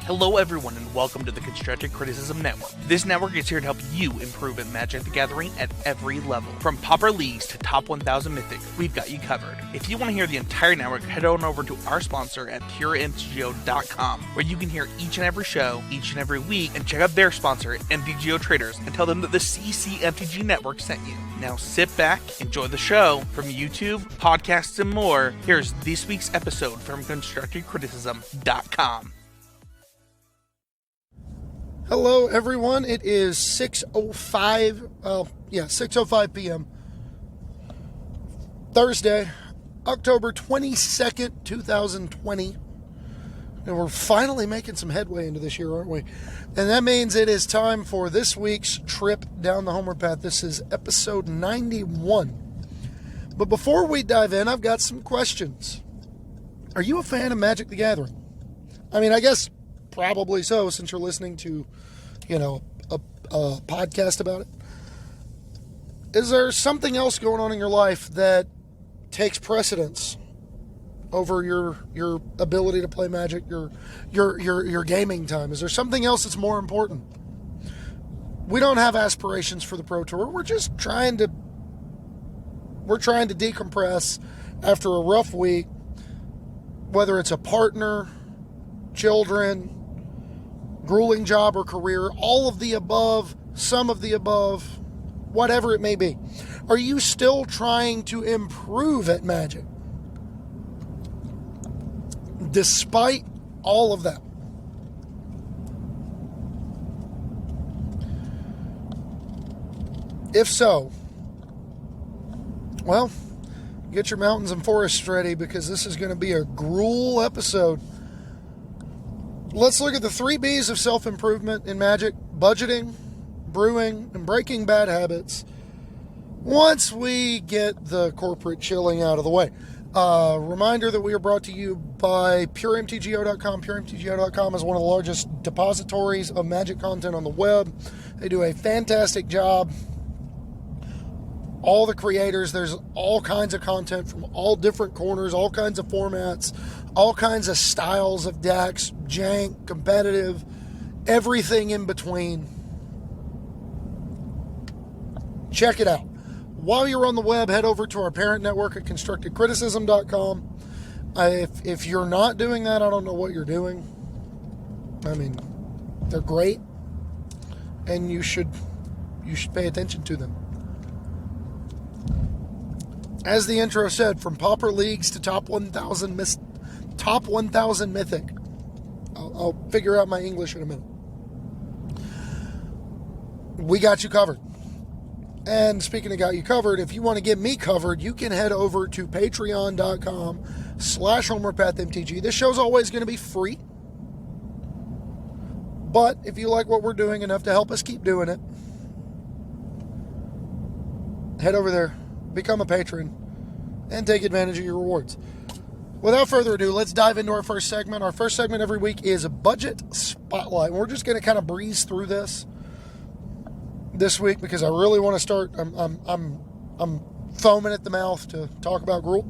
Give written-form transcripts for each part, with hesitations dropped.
Hello everyone and welcome to the Constructive Criticism Network. This network is here to help you improve at Magic the Gathering at every level. From Pauper Leagues to Top 1000 Mythic, we've got you covered. If you want to hear the entire network, head on over to our sponsor at PureMTGO.com, where you can hear each and every show, each and every week, and check out their sponsor, MTGO Traders, and tell them that the CCMTG Network sent you. Now sit back, enjoy the show. From YouTube, podcasts, and more, here's this week's episode from ConstructiveCriticism.com. Hello, everyone. It is 6:05 p.m. Thursday, October 22nd, 2020. And we're finally making some headway into this year, aren't we? And that means it is time for this week's trip down the Homeward Path. This is episode 91. But before we dive in, I've got some questions. Are you a fan of Magic the Gathering? I mean, I guess probably so, since you're listening to, a podcast about it. Is there something else going on in your life that takes precedence over your ability to play Magic, your gaming time? Is there something else that's more important? We don't have aspirations for the Pro Tour. We're just trying to decompress after a rough week, whether it's a partner, children, grueling job or career, all of the above, some of the above, whatever it may be. Are you still trying to improve at Magic? Despite all of that. If so, well, get your mountains and forests ready, because this is going to be a Gruel episode. Let's look at the 3 B's of self-improvement in Magic: budgeting, brewing, and breaking bad habits, once we get the corporate chilling out of the way. Reminder that we are brought to you by PureMTGO.com. PureMTGO.com is one of the largest depositories of Magic content on the web. They do a fantastic job. All the creators, there's all kinds of content from all different corners, all kinds of formats, all kinds of styles of decks, jank, competitive, everything in between. Check it out. While you're on the web, head over to our parent network at ConstructiveCriticism.com. If you're not doing that, I don't know what you're doing. I mean, they're great, and you should pay attention to them. As the intro said, from Pauper Leagues to Top 1000 Mythic. I'll figure out my English in a minute. We got you covered. And speaking of got you covered, if you want to get me covered, you can head over to patreon.com/HomewardPathMTG. This show's always going to be free. But if you like what we're doing enough to help us keep doing it, head over there, become a patron, and take advantage of your rewards. Without further ado, let's dive into our first segment. Our first segment every week is a Budget Spotlight. We're just going to kind of breeze through this week because I really want to start. I'm foaming at the mouth to talk about Gruel.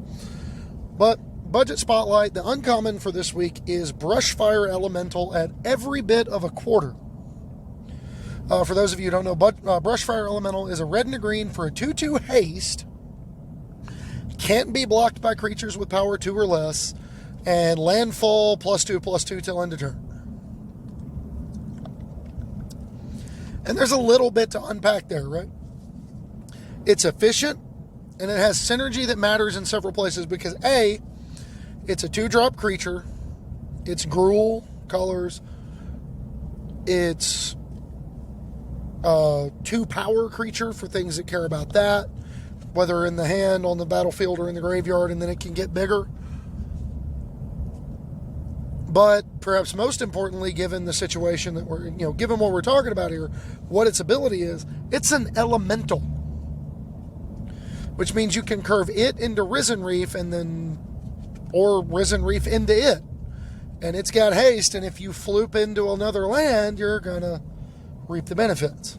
But Budget Spotlight, the uncommon for this week is Brushfire Elemental at every bit of a quarter. For those of you who don't know, Brushfire Elemental is a red and a green for a 2/2 haste. Can't be blocked by creatures with power 2 or less. And landfall +2/+2 till end of turn. And there's a little bit to unpack there, right? It's efficient, and it has synergy that matters in several places because A, it's a 2-drop creature. It's Gruel colors. It's 2 power creature for things that care about that, whether in the hand, on the battlefield, or in the graveyard, and then it can get bigger. But perhaps most importantly, given the situation that we're, given what we're talking about here, what its ability is, it's an elemental, which means you can curve it into Risen Reef or Risen Reef into it. And it's got haste, and if you floop into another land, you're going to reap the benefits.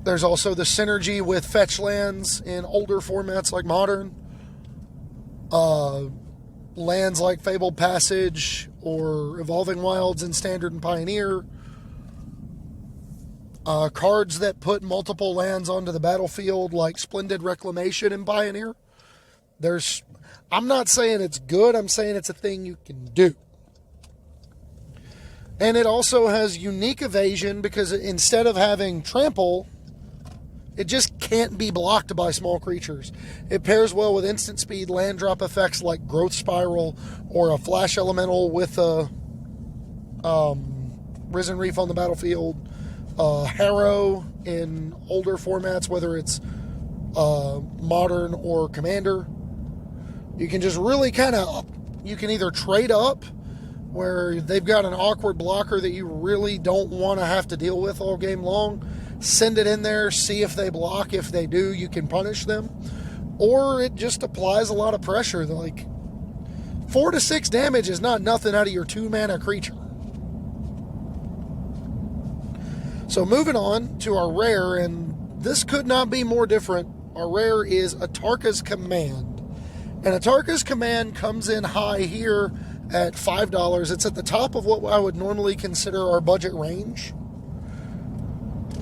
There's also the synergy with fetch lands in older formats like Modern. lands like Fabled Passage or Evolving Wilds in Standard and Pioneer. Cards that put multiple lands onto the battlefield like Splendid Reclamation in Pioneer. I'm not saying it's good, I'm saying it's a thing you can do. And it also has unique evasion because instead of having trample, it just can't be blocked by small creatures. It pairs well with instant speed land drop effects like Growth Spiral or a Flash Elemental with a Risen Reef on the battlefield. Harrow in older formats, whether it's Modern or Commander. You can just really you can either trade up where they've got an awkward blocker that you really don't want to have to deal with all game long. Send it in there, see if they block. If they do, you can punish them. Or it just applies a lot of pressure. Like 4 to 6 damage is not nothing out of your 2-mana creature. So moving on to our rare, and this could not be more different. Our rare is Atarka's Command. And Atarka's Command comes in high here at $5. It's at the top of what I would normally consider our budget range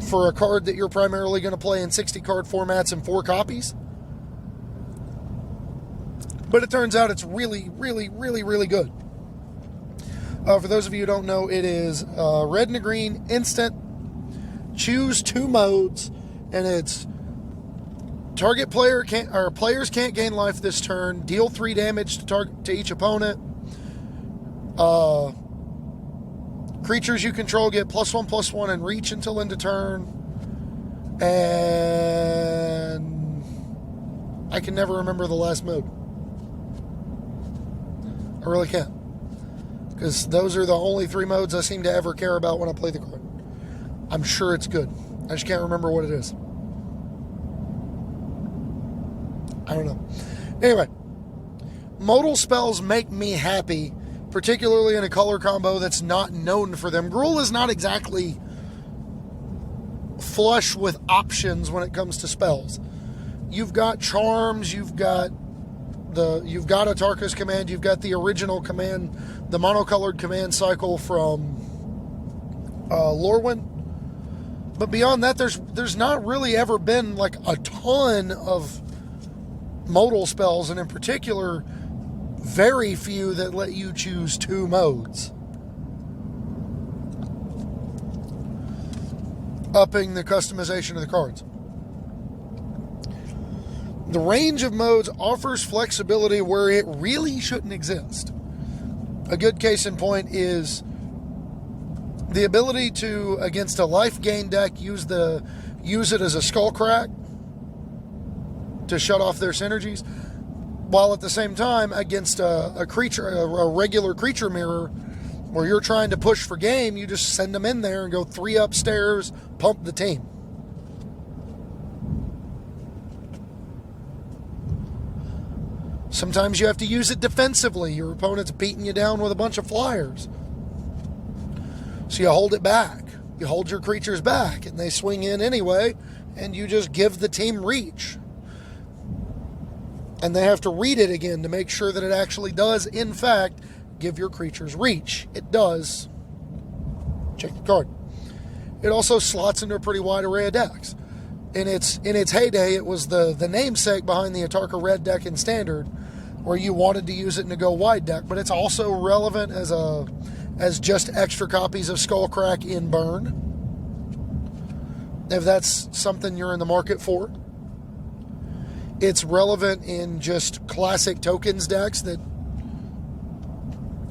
for a card that you're primarily going to play in 60 card formats and 4 copies. But it turns out it's really, really, really, really good. For those of you who don't know, it is red and a green, instant, choose 2 modes, and it's target player players can't gain life this turn, deal 3 damage to each opponent. Creatures you control get +1/+1 and reach until end of turn. And I can never remember the last mode. I really can't. Because those are the only 3 modes I seem to ever care about when I play the card. I'm sure it's good. I just can't remember what it is. I don't know. Anyway, modal spells make me happy, particularly in a color combo that's not known for them. Gruel is not exactly flush with options when it comes to spells. You've got charms, you've got Atarka's Command, you've got the original command, the monocolored command cycle from Lorwyn. But beyond that, there's not really ever been like a ton of modal spells, and in particular, very few that let you choose 2 modes. Upping the customization of the cards. The range of modes offers flexibility where it really shouldn't exist. A good case in point is the ability to, against a life gain deck, use it as a Skullcrack to shut off their synergies, while at the same time against a regular creature mirror where you're trying to push for game, you just send them in there and go 3 upstairs, pump the team. Sometimes you have to use it defensively. Your opponent's beating you down with a bunch of flyers. So you hold it back. You hold your creatures back, and they swing in anyway, and you just give the team reach. And they have to read it again to make sure that it actually does, in fact, give your creatures reach. It does. Check the card. It also slots into a pretty wide array of decks. In its heyday, it was the namesake behind the Atarka Red deck in Standard, where you wanted to use it in a go wide deck, but it's also relevant as just extra copies of Skullcrack in Burn, if that's something you're in the market for. It's relevant in just classic tokens decks that,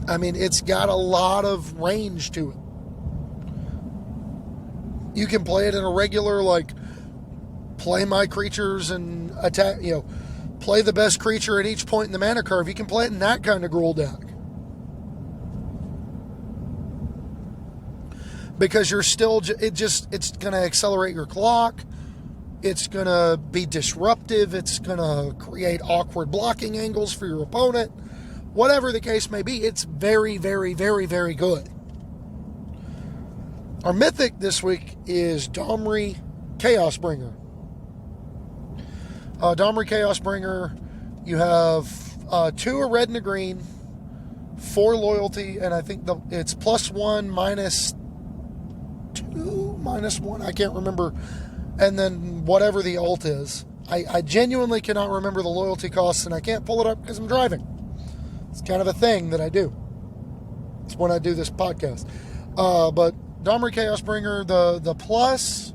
I mean, it's got a lot of range to it. You can play it in a regular, like, play my creatures and attack, play the best creature at each point in the mana curve. You can play it in that kind of Gruul deck. Because you're still, it's going to accelerate your clock. It's going to be disruptive. It's going to create awkward blocking angles for your opponent. Whatever the case may be, it's very, very, very, very good. Our mythic this week is Domri Chaosbringer. Domri Chaosbringer, you have 2 a red and a green. 4 loyalty, and I think it's +1, -2, -1. I can't remember. And then whatever the alt is. I genuinely cannot remember the loyalty costs, and I can't pull it up because I'm driving. It's kind of a thing that I do. It's when I do this podcast. But Domri Chaosbringer, the plus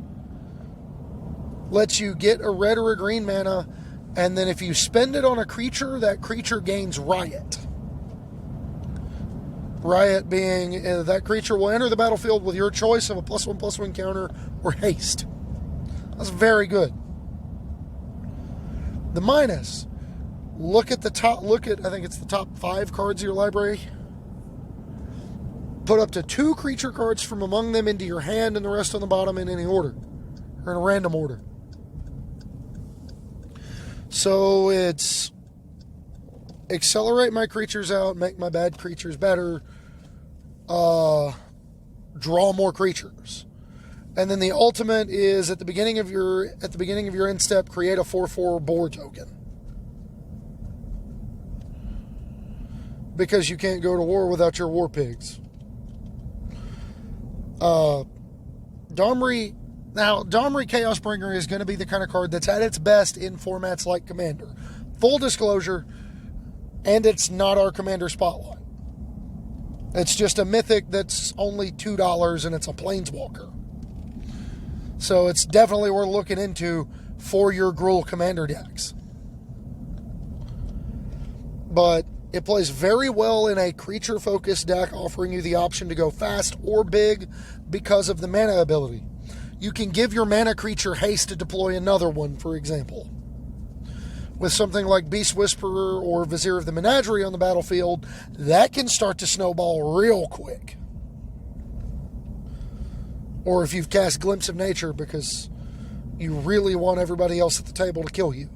lets you get a red or a green mana, and then if you spend it on a creature, that creature gains Riot. Riot being that creature will enter the battlefield with your choice of a +1/+1 counter or haste. That's very good. The minus, look at, I think it's the top 5 cards of your library. Put up to 2 creature cards from among them into your hand and the rest on the bottom in any order, or in a random order. So it's accelerate my creatures out, make my bad creatures better, draw more creatures. And then the ultimate is at the beginning of your end step, create a 4/4 boar token. Because you can't go to war without your war pigs. Domri Chaosbringer is going to be the kind of card that's at its best in formats like Commander. Full disclosure, and it's not our Commander Spotlight. It's just a mythic that's only $2 and it's a Planeswalker. So it's definitely worth looking into for your Gruul Commander decks. But it plays very well in a creature-focused deck, offering you the option to go fast or big because of the mana ability. You can give your mana creature haste to deploy another one, for example. With something like Beast Whisperer or Vizier of the Menagerie on the battlefield, that can start to snowball real quick. Or if you've cast Glimpse of Nature because you really want everybody else at the table to kill you.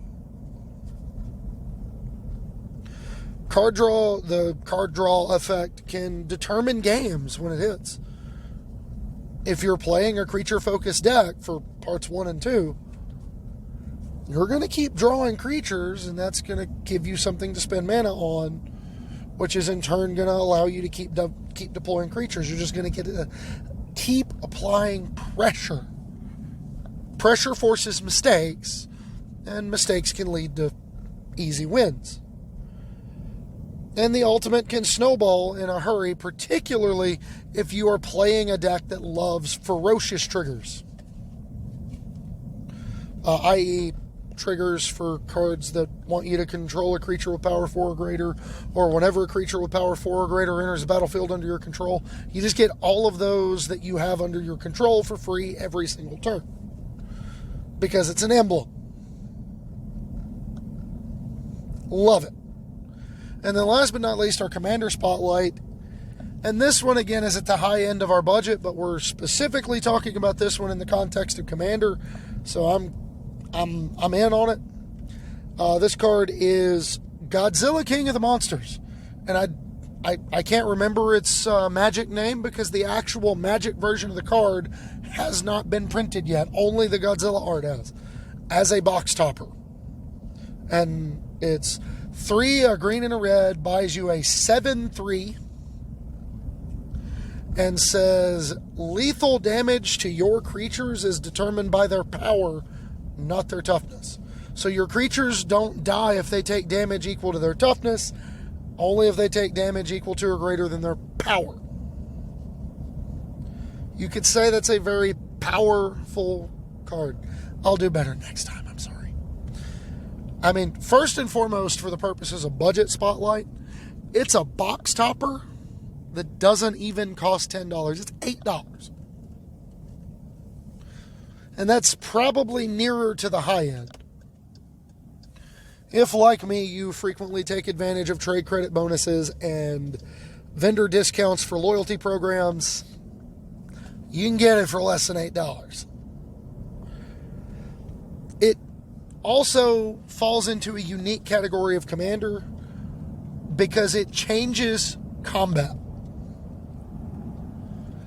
The card draw effect can determine games when it hits. If you're playing a creature-focused deck for parts 1 and 2, you're going to keep drawing creatures, and that's going to give you something to spend mana on, which is in turn going to allow you to keep deploying creatures. You're just going to keep applying pressure. Pressure forces mistakes, and mistakes can lead to easy wins. And the ultimate can snowball in a hurry, particularly if you are playing a deck that loves ferocious triggers. I.e., triggers for cards that want you to control a creature with power 4 or greater, or whenever a creature with power 4 or greater enters the battlefield under your control, you just get all of those that you have under your control for free every single turn. Because it's an emblem. Love it. And then last but not least, our Commander Spotlight. And this one, again, is at the high end of our budget, but we're specifically talking about this one in the context of Commander. So I'm in on it. This card is Godzilla, King of the Monsters. And I can't remember its magic name because the actual magic version of the card has not been printed yet. Only the Godzilla art has. As a box topper. And it's 3, a green and a red, buys you a 7/3, and says lethal damage to your creatures is determined by their power, not their toughness. So your creatures don't die if they take damage equal to their toughness, only if they take damage equal to or greater than their power. You could say that's a very powerful card. I'll do better next time, I'm sorry. I mean, first and foremost, for the purposes of budget spotlight, it's a box topper that doesn't even cost $10. It's $8. And that's probably nearer to the high end. If, like me, you frequently take advantage of trade credit bonuses and vendor discounts for loyalty programs, you can get it for less than $8. It also falls into a unique category of Commander because it changes combat.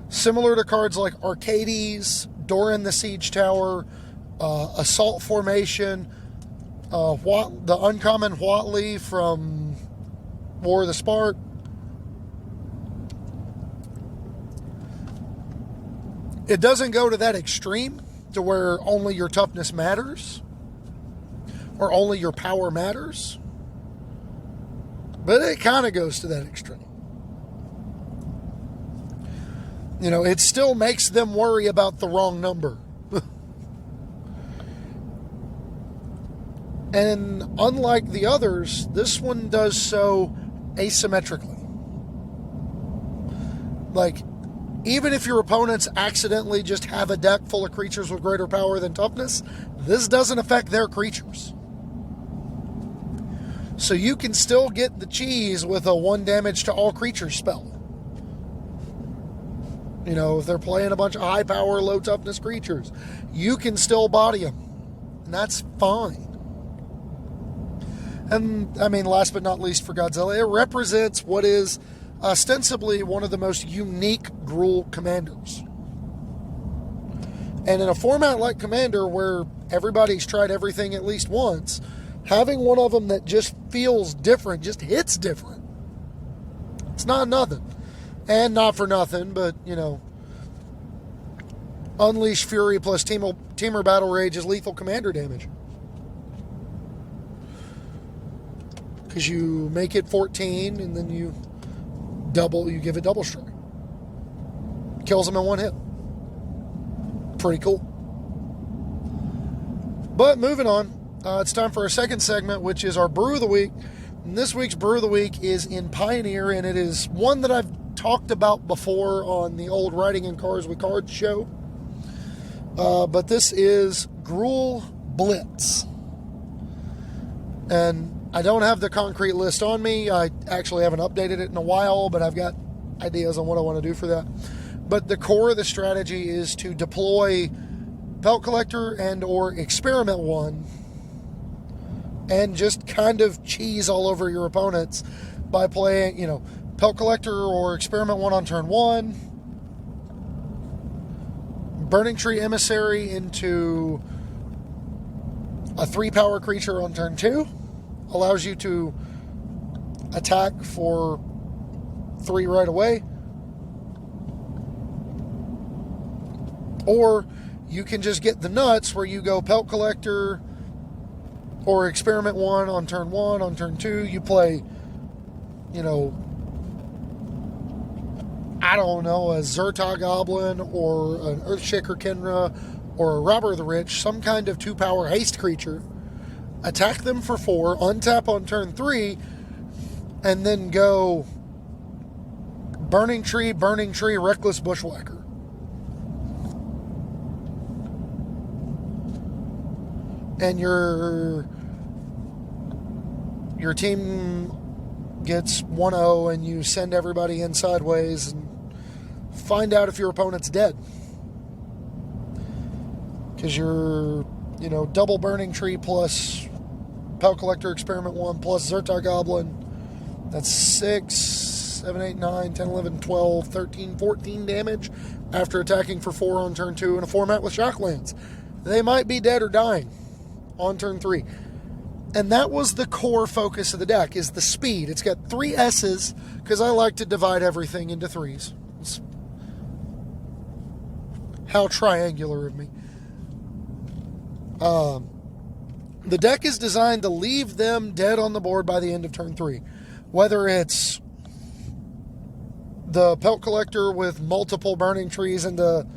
Similar to cards like Arcades, Doran the Siege Tower, Assault Formation, the uncommon Whatley from War of the Spark, It doesn't go to that extreme to where only your toughness matters or only your power matters, but it kind of goes to that extreme. It still makes them worry about the wrong number. And unlike the others, this one does so asymmetrically. Like, even if your opponents accidentally just have a deck full of creatures with greater power than toughness, this doesn't affect their creatures. So you can still get the cheese with a 1 damage to all creatures spell. If they're playing a bunch of high power, low toughness creatures, you can still body them. And that's fine. And, last but not least for Godzilla, it represents what is ostensibly one of the most unique Gruul commanders. And in a format like Commander, where everybody's tried everything at least once, having one of them that just feels different, just hits different, it's not nothing. And not for nothing, but, Unleash Fury plus Teamer Battle Rage is lethal commander damage. Because you make it 14, and then you give it double strike. Kills them in 1 hit. Pretty cool. But moving on, it's time for our second segment, which is our Brew of the Week. And this week's Brew of the Week is in Pioneer, and it is one that I've talked about before on the old Writing in Cars with Cards show. But this is Gruel Blitz. And I don't have the concrete list on me. I actually haven't updated it in a while, but I've got ideas on what I want to do for that. But the core of the strategy is to deploy Pelt Collector and or Experiment 1 and just kind of cheese all over your opponents by playing, Pelt Collector or Experiment 1 on turn 1, Burning Tree Emissary into a 3-power creature on turn 2. Allows you to attack for 3 right away. Or you can just get the nuts where you go Pelt Collector or Experiment 1 on turn 1. On turn 2, you play, a Zerta Goblin or an Earthshaker Kenra or a Robber of the Rich, some kind of 2-power haste creature. Attack them for 4, untap on turn 3, and then go Burning Tree, Reckless Bushwhacker. And your team gets 1-0, and you send everybody in sideways and find out if your opponent's dead. Because you're, double Burning Tree plus Pelt Collector Experiment 1 plus Zerta Goblin. That's 6, 7, 8, 9, 10, 11, 12, 13, 14 damage after attacking for 4 on turn 2 in a format with Shocklands. They might be dead or dying on turn 3. And that was the core focus of the deck, is the speed. It's got 3 S's, because I like to divide everything into 3s. It's how triangular of me. The deck is designed to leave them dead on the board by the end of turn 3. Whether it's the Pelt Collector with multiple Burning Trees and the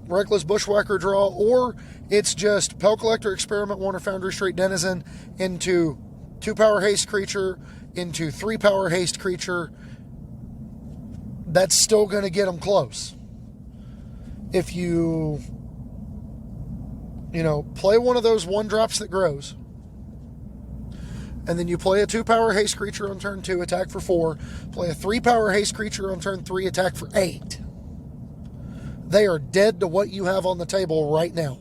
Reckless Bushwhacker draw, or it's just Pelt Collector, Experiment 1, or Foundry Street Denizen into 2-power haste creature, into 3-power haste creature, that's still going to get them close. If you play one of those 1-drops that grows, and then you play a 2-power haste creature on turn 2, attack for 4, play a 3-power haste creature on turn 3, attack for 8. They are dead to what you have on the table right now.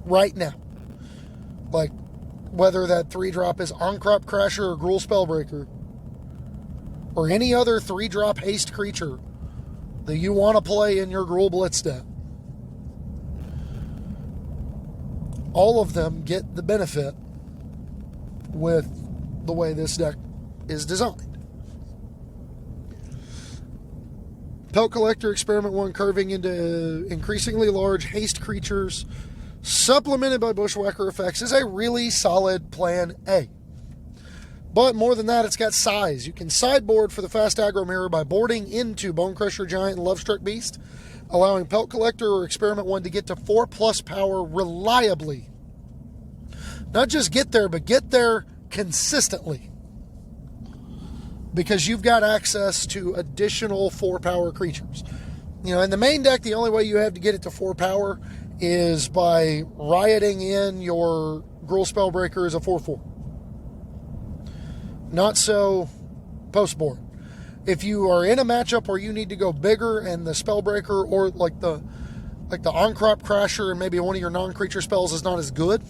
Right now. Like, whether that 3-drop is On-Crop Crasher or Gruul Spellbreaker, or any other 3-drop haste creature that you want to play in your Gruul Blitz deck. All of them get the benefit with the way this deck is designed. Pelt Collector Experiment 1 curving into increasingly large haste creatures, supplemented by Bushwhacker effects, is a really solid plan A. But more than that, it's got size. You can sideboard for the fast aggro mirror by boarding into Bone Crusher Giant and Lovestruck Beast, allowing Pelt Collector or Experiment 1 to get to 4+ power reliably. Not just get there, but get there consistently. Because you've got access to additional 4 power creatures. You know, in the main deck, the only way you have to get it to 4 power is by rioting in your Gruul Spellbreaker as a 4/4. Not so post-board. If you are in a matchup where you need to go bigger and the Spellbreaker or like the On-Crop Crasher and maybe one of your non-creature spells is not as good,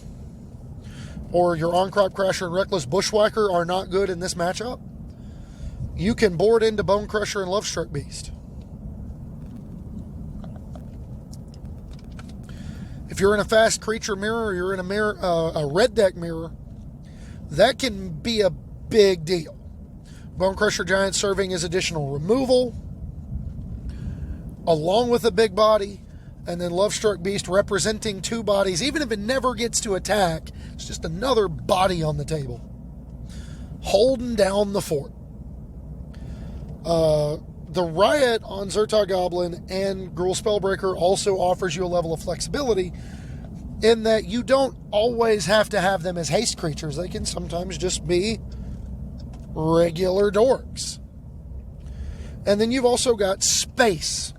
or your On-Crop Crasher and Reckless Bushwhacker are not good in this matchup, you can board into Bone Crusher and Lovestruck Beast. If you're in a fast creature mirror or you're in a mirror, a red deck mirror, that can be a big deal. Bone Crusher Giant serving as additional removal, along with a big body, and then Lovestruck Beast representing 2 bodies. Even if it never gets to attack, it's just another body on the table, holding down the fort. The Riot on Zertog Goblin and Gruul Spellbreaker also offers you a level of flexibility in that you don't always have to have them as haste creatures. They can sometimes just be regular dorks. And then you've also got space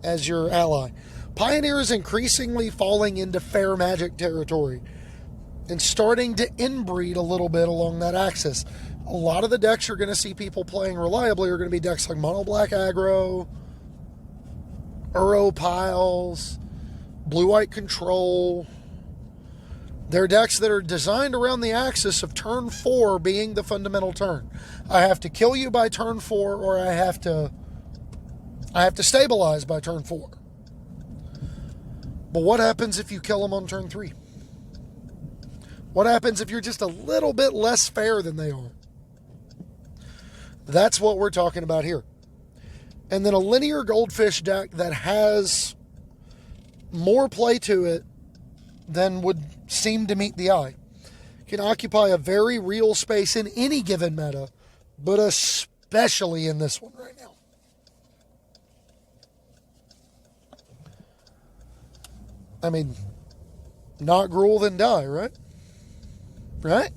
as your ally. Pioneer is increasingly falling into fair magic territory and starting to inbreed a little bit along that axis. A lot of the decks you're going to see people playing reliably are going to be decks like Mono Black Aggro, Uro Piles, Blue-White Control. They're decks that are designed around the axis of turn 4 being the fundamental turn. I have to kill you by turn 4, or I have to stabilize by turn 4. But what happens if you kill them on turn 3? What happens if you're just a little bit less fair than they are? That's what we're talking about here. And then a linear Goldfish deck that has more play to it than would seem to meet the eye can occupy a very real space in any given meta, but especially in this one right now. I mean, not Gruul then die, right? Right?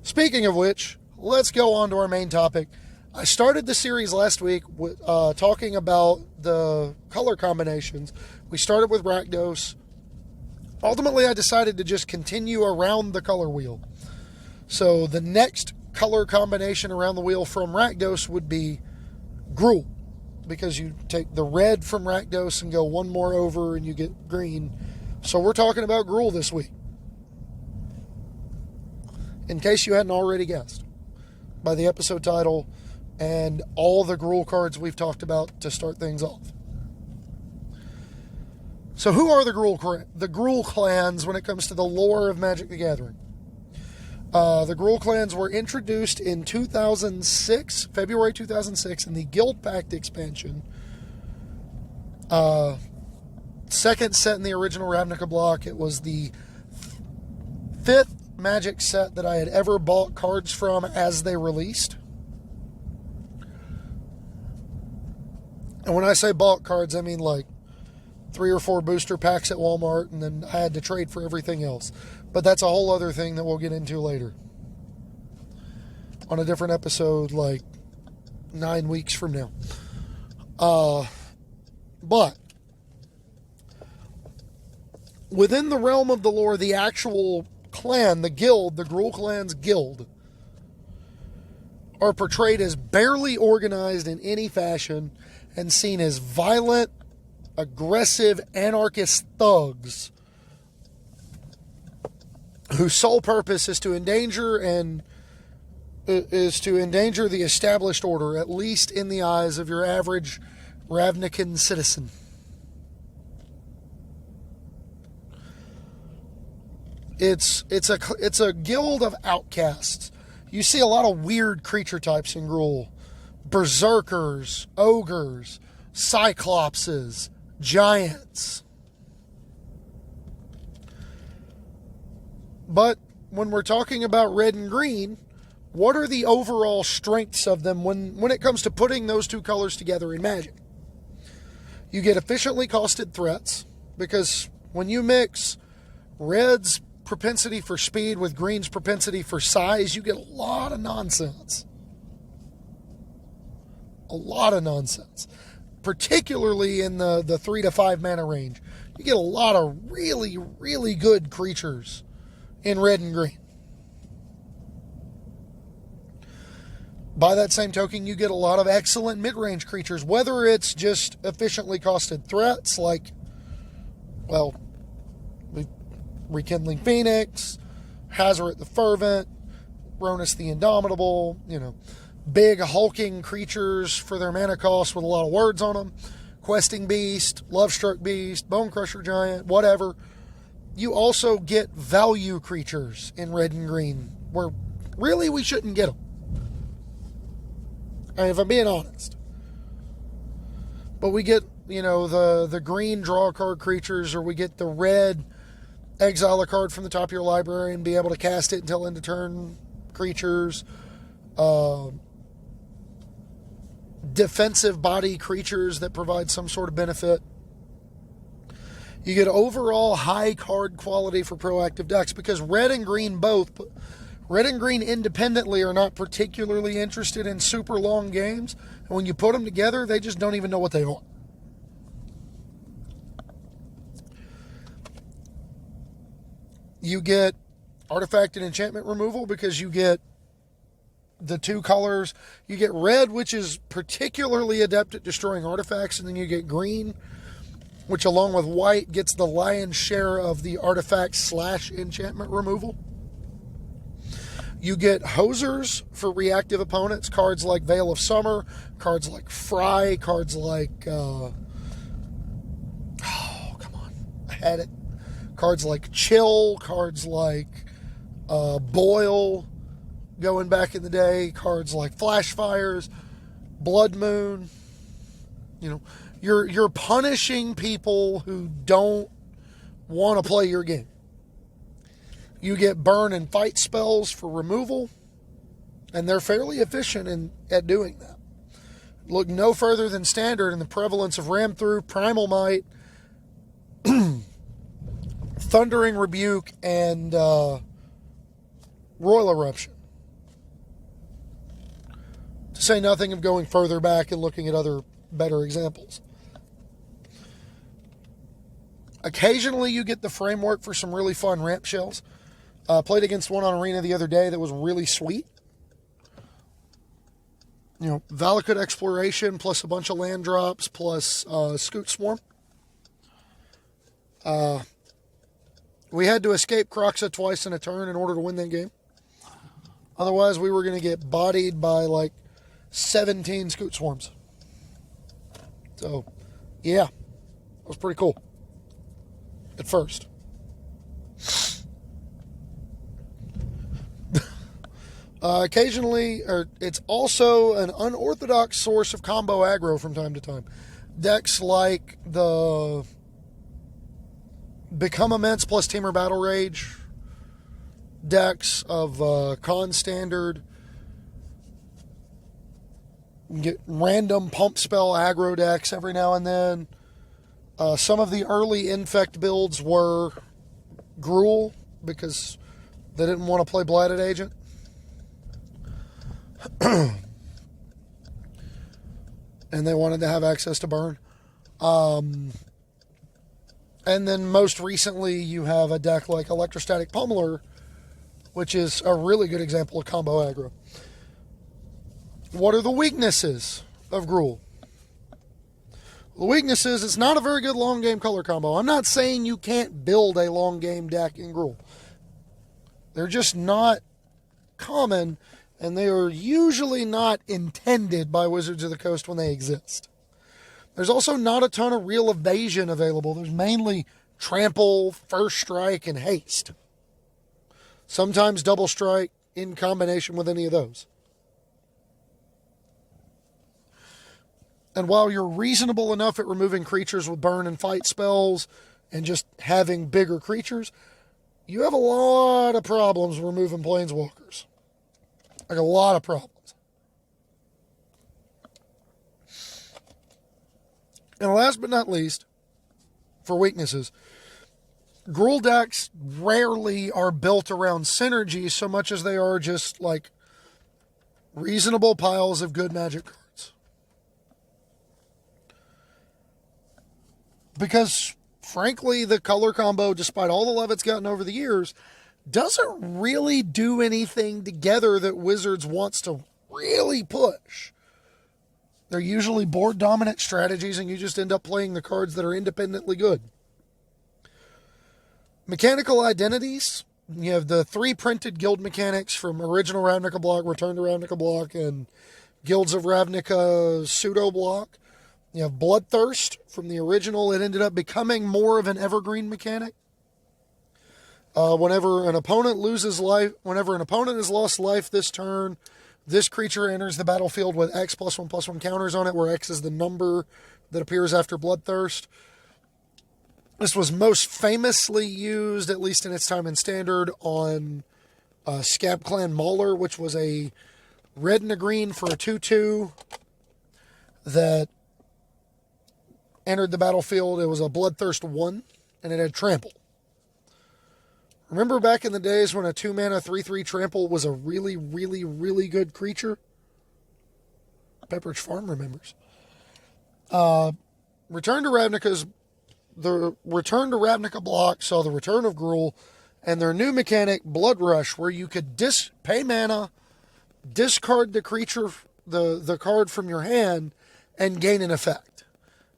Speaking of which, let's go on to our main topic. I started the series last week with talking about the color combinations. We started with Rakdos. Ultimately, I decided to just continue around the color wheel. So the next color combination around the wheel from Rakdos would be Gruul, because you take the red from Rakdos and go one more over and you get green. So we're talking about Gruul this week, in case you hadn't already guessed by the episode title and all the Gruul cards we've talked about to start things off. So who are the Gruul Clans when it comes to the lore of Magic the Gathering? The Gruul Clans were introduced in 2006, February 2006, in the Guild Pact expansion. Second set in the original Ravnica block. It was the 5th Magic set that I had ever bought cards from as they released. And when I say bought cards, I mean like 3 or 4 booster packs at Walmart, and then I had to trade for everything else. But that's a whole other thing that we'll get into later on a different episode, like 9 weeks from now. But within the realm of the lore, the actual clan, the guild, the Gruul Clans guild, are portrayed as barely organized in any fashion and seen as violent, aggressive, anarchist thugs whose sole purpose is to endanger the established order, at least in the eyes of your average Ravnican citizen. It's a guild of outcasts. You see a lot of weird creature types in Gruul. berserkers, ogres, cyclopses, giants. But when we're talking about red and green, what are the overall strengths of them when it comes to putting those two colors together in Magic? You get efficiently costed threats, because when you mix red's propensity for speed with green's propensity for size, you get a lot of nonsense. A lot of nonsense. Particularly in the 3 to 5 mana range. You get a lot of really, really good creatures in red and green. By that same token, you get a lot of excellent mid-range creatures, whether it's just efficiently costed threats like, well, Rekindling Phoenix, Hazoret the Fervent, Ronus the Indomitable, big hulking creatures for their mana cost with a lot of words on them, Questing Beast, Lovestruck Beast, Bone Crusher Giant, whatever. You also get value creatures in red and green, where really we shouldn't get them. I mean, if I'm being honest. But we get, the green draw a card creatures, or we get the red exile a card from the top of your library and be able to cast it until end of turn creatures. Defensive body creatures that provide some sort of benefit. You get overall high card quality for proactive decks, because red and green independently are not particularly interested in super long games. And when you put them together, they just don't even know what they are. You get artifact and enchantment removal, because you get the two colors. You get red, which is particularly adept at destroying artifacts, and then you get green, which along with white gets the lion's share of the artifact / enchantment removal. You get hosers for reactive opponents, cards like Veil of Summer, cards like Fry, cards like, cards like Chill, cards like Boil, going back in the day, cards like Flash Fires, Blood Moon. You're punishing people who don't want to play your game. You get burn and fight spells for removal, and they're fairly efficient at doing that. Look no further than standard in the prevalence of Ram Through, Primal Might, Thundering Rebuke, and Royal Eruption. To say nothing of going further back and looking at other better examples. Occasionally you get the framework for some really fun ramp shells. Played against one on Arena the other day that was really sweet. Valakut Exploration plus a bunch of land drops plus Scoot Swarm. We had to escape Croxa twice in a turn in order to win that game. Otherwise, we were going to get bodied by like 17 Scoot Swarms. So, yeah, it was pretty cool. At first. Occasionally, it's also an unorthodox source of combo aggro from time to time. Decks like the Become Immense plus Tamer Battle Rage, decks of Con Standard, you get random pump spell aggro decks every now and then. Some of the early Infect builds were Gruel, because they didn't want to play Blighted Agent. And they wanted to have access to burn. And then most recently you have a deck like Electrostatic Pummeler, which is a really good example of combo aggro. What are the weaknesses of Gruel? The weakness is it's not a very good long game color combo. I'm not saying you can't build a long game deck in Gruel. They're just not common, and they are usually not intended by Wizards of the Coast when they exist. There's also not a ton of real evasion available. There's mainly Trample, First Strike, and Haste. Sometimes Double Strike in combination with any of those. And while you're reasonable enough at removing creatures with burn and fight spells and just having bigger creatures, you have a lot of problems removing planeswalkers. Like a lot of problems. And last but not least, for weaknesses, Gruul decks rarely are built around synergy so much as they are just like reasonable piles of good Magic cards. Because, frankly, the color combo, despite all the love it's gotten over the years, doesn't really do anything together that Wizards wants to really push. They're usually board dominant strategies, and you just end up playing the cards that are independently good. Mechanical identities. You have the 3 printed guild mechanics from original Ravnica block, Return to Ravnica block, and Guilds of Ravnica pseudo block. You have Bloodthirst from the original. It ended up becoming more of an evergreen mechanic. Whenever an opponent has lost life this turn, this creature enters the battlefield with X +1/+1 counters on it, where X is the number that appears after Bloodthirst. This was most famously used, at least in its time in Standard, on Scab Clan Mauler, which was a red and a green for a 2/2 that entered the battlefield. It was a Bloodthirst 1, and it had Trample. Remember back in the days when a 2-mana 3/3 Trample was a really, really, really good creature? Pepperidge Farm remembers. Return to Ravnica block saw the return of Gruul and their new mechanic, Blood Rush, where you could pay mana, discard the creature, the card from your hand, and gain an effect.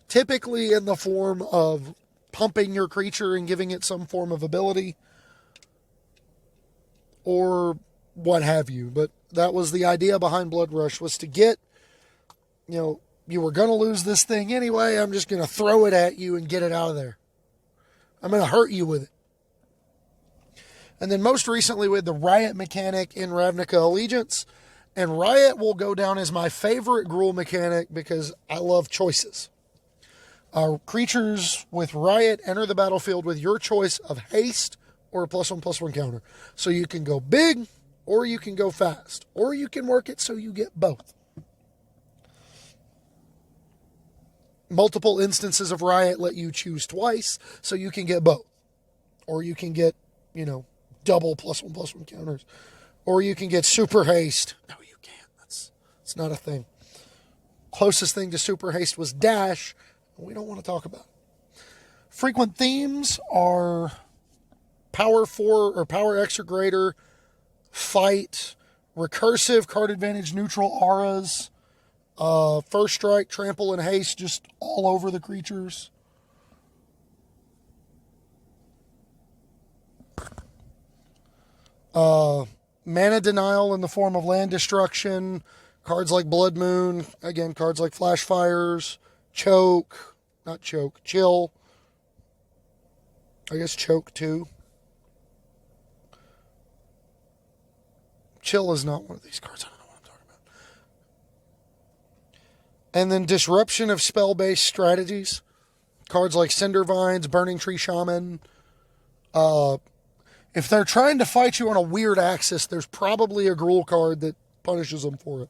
Typically in the form of pumping your creature and giving it some form of ability, or what have you. But that was the idea behind Blood Rush, was to get, you were going to lose this thing anyway, I'm just going to throw it at you and get it out of there. I'm going to hurt you with it. And then most recently with the Riot mechanic in Ravnica Allegiance. And Riot will go down as my favorite Gruul mechanic because I love choices. Creatures with Riot enter the battlefield with your choice of haste or a +1/+1 counter. So you can go big, or you can go fast, or you can work it so you get both. Multiple instances of Riot let you choose twice, so you can get both. Or you can get, double +1/+1 counters. Or you can get super haste. No, you can't. That's not a thing. Closest thing to super haste was dash. We don't want to talk about it. Frequent themes are power 4 or power X or greater, fight, recursive, card advantage, neutral auras, first strike, trample, and haste, just all over the creatures. Mana denial in the form of land destruction, cards like Blood Moon, again, cards like Flash Fires, chill. I guess choke too. Chill is not one of these cards. I don't know what I'm talking about. And then disruption of spell-based strategies. Cards like Cinder Vines, Burning Tree Shaman. If they're trying to fight you on a weird axis, there's probably a Gruul card that punishes them for it.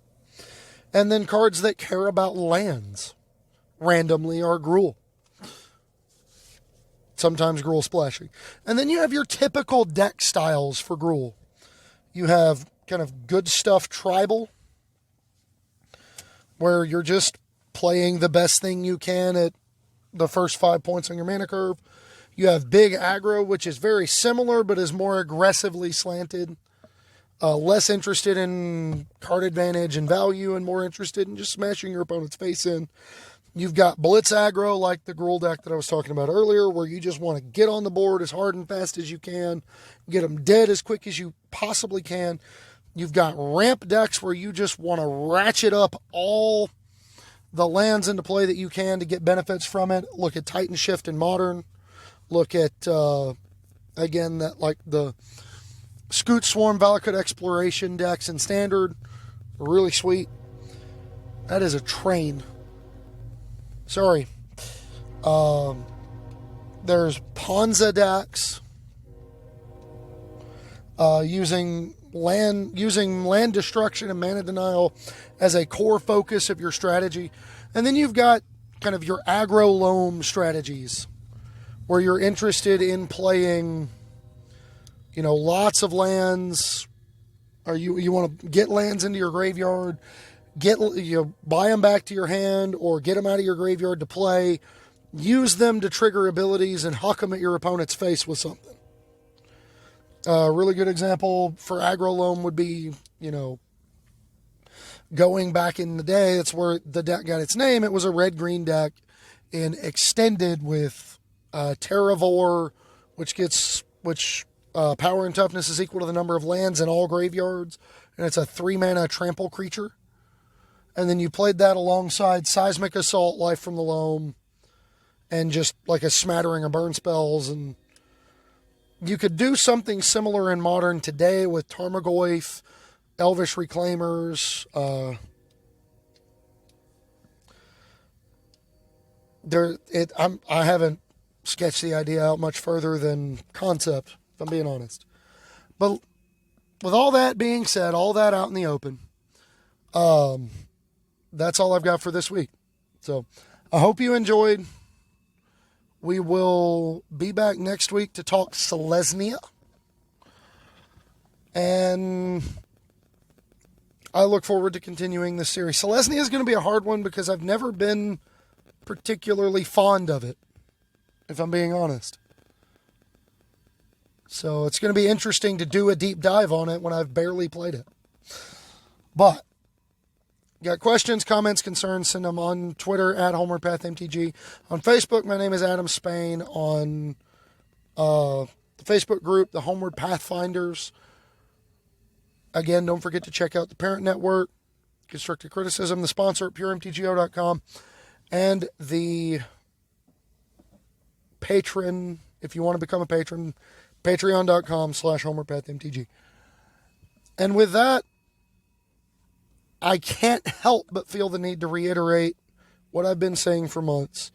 And then cards that care about lands randomly are Gruul. Sometimes Gruul splashing. And then you have your typical deck styles for Gruul. You have kind of good stuff tribal, where you're just playing the best thing you can at the first 5 points on your mana curve. You have big aggro, which is very similar, but is more aggressively slanted. Less interested in card advantage and value, and more interested in just smashing your opponent's face in. You've got blitz aggro, like the Gruul deck that I was talking about earlier, where you just want to get on the board as hard and fast as you can, get them dead as quick as you possibly can. You've got ramp decks where you just want to ratchet up all the lands into play that you can to get benefits from it. Look at Titan Shift in Modern. Look at, again, that like the Scoot Swarm Valakut Exploration decks in Standard. Really sweet. That is a train. Sorry. There's Ponza using land destruction and mana denial as a core focus of your strategy. And then you've got kind of your aggro loam strategies where you're interested in playing, lots of lands, or you want to get lands into your graveyard, buy them back to your hand, or get them out of your graveyard to play, use them to trigger abilities and huck them at your opponent's face with something. A really good example for aggro loam would be, going back in the day, that's where the deck got its name. It was a red-green deck in Extended with Terravore, which power and toughness is equal to the number of lands in all graveyards, and it's a 3-mana trample creature. And then you played that alongside Seismic Assault, Life from the Loam, and just like a smattering of burn spells. And you could do something similar in Modern today with Tarmogoyf, Elvish Reclaimers. I haven't sketched the idea out much further than concept, if I'm being honest. But with all that being said, all that out in the open, that's all I've got for this week. So I hope you enjoyed. We will be back next week to talk Selesnya. And I look forward to continuing this series. Selesnya is going to be a hard one because I've never been particularly fond of it, if I'm being honest. So it's going to be interesting to do a deep dive on it when I've barely played it. But got questions, comments, concerns, send them on Twitter at HomewardPathMTG. On Facebook, my name is Adam Spain. On the Facebook group, the Homeward Pathfinders. Again, don't forget to check out the parent network, Constructive Criticism, the sponsor at PureMTGO.com, and the patron, if you want to become a patron, patreon.com/HomewardPathMTG. And with that, I can't help but feel the need to reiterate what I've been saying for months.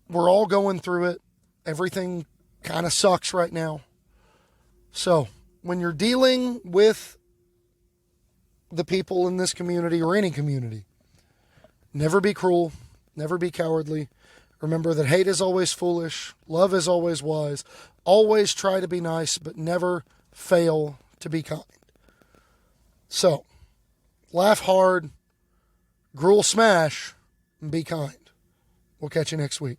We're all going through it. Everything kind of sucks right now. So, when you're dealing with the people in this community or any community, never be cruel, never be cowardly. Remember that hate is always foolish, love is always wise. Always try to be nice, but never fail to be kind. So, laugh hard, Gruel smash, and be kind. We'll catch you next week.